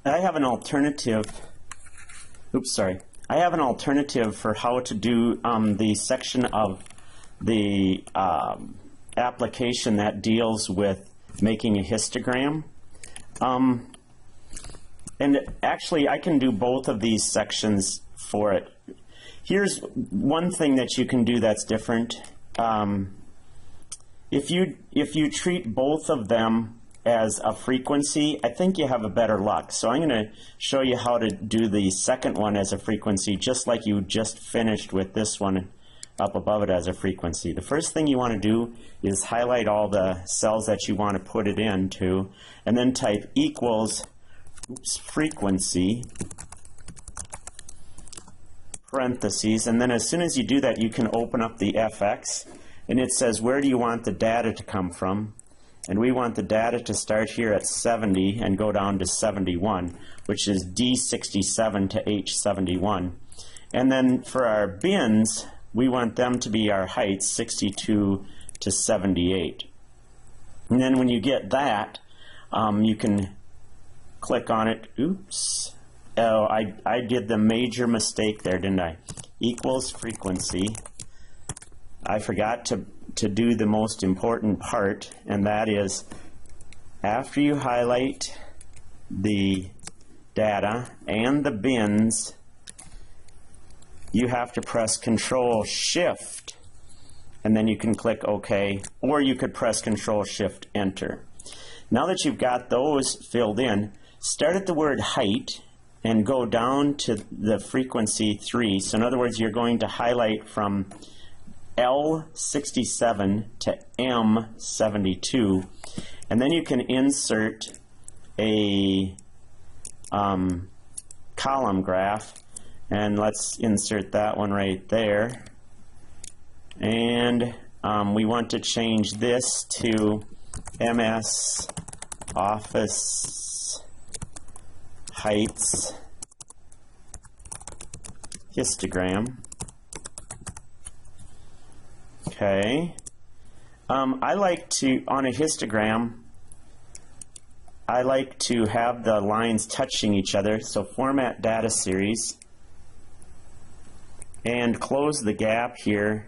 I have an alternative. Oops, sorry. I have an alternative for how to do the section of the application that deals with making a histogram. And actually, I can do both of these sections for it. Here's one thing that you can do that's different. If you treat both of them as a frequency, I think you have a better luck. So I'm going to show you how to do the second one as a frequency, just like you just finished with this one up above it as a frequency. The first thing you want to do is highlight all the cells that you want to put it into, and then type equals frequency, parentheses, and then as soon as you do that, you can open up the FX, and it says where do you want the data to come from. And we want the data to start here at 70 and go down to 71, which is D67 to H71. And then for our bins, we want them to be our heights, 62 to 78. And then when you get that, you can click on it. Oops. Oh, I did the major mistake there, didn't I? Equals frequency. I forgot to do the most important part, and that is after you highlight the data and the bins, you have to press Control-Shift, and then you can click OK, or you could press Control-Shift-Enter. Now that you've got those filled in, start at the word height and go down to the frequency 3. So in other words, you're going to highlight from L67 to M72, and then you can insert a column graph, and let's insert that one right there, and we want to change this to MS Office Heights histogram. Okay. I like to, on a histogram, I like to have the lines touching each other, so format data series and close the gap here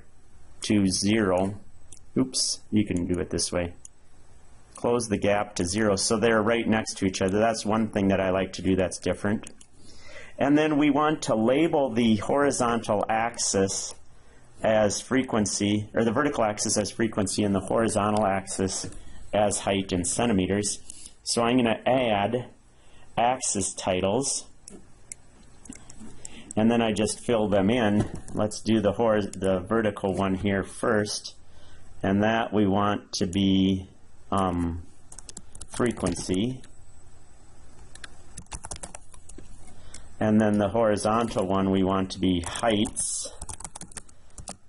to 0. Oops, you can do it this way. Close the gap to 0 so they're right next to each other. That's one thing that I like to do that's different. And then we want to label the horizontal axis as frequency, or the vertical axis as frequency, and the horizontal axis as height in centimeters. So I'm going to add axis titles, and then I just fill them in. Let's do the vertical one here first, and that we want to be frequency, and then the horizontal one we want to be heights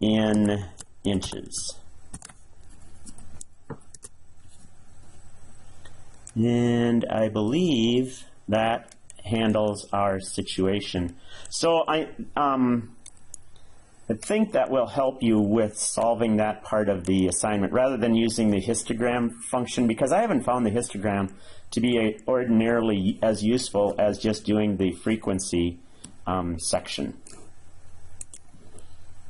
in inches. And I believe that handles our situation. So I think that will help you with solving that part of the assignment rather than using the histogram function, because I haven't found the histogram to be ordinarily as useful as just doing the frequency section.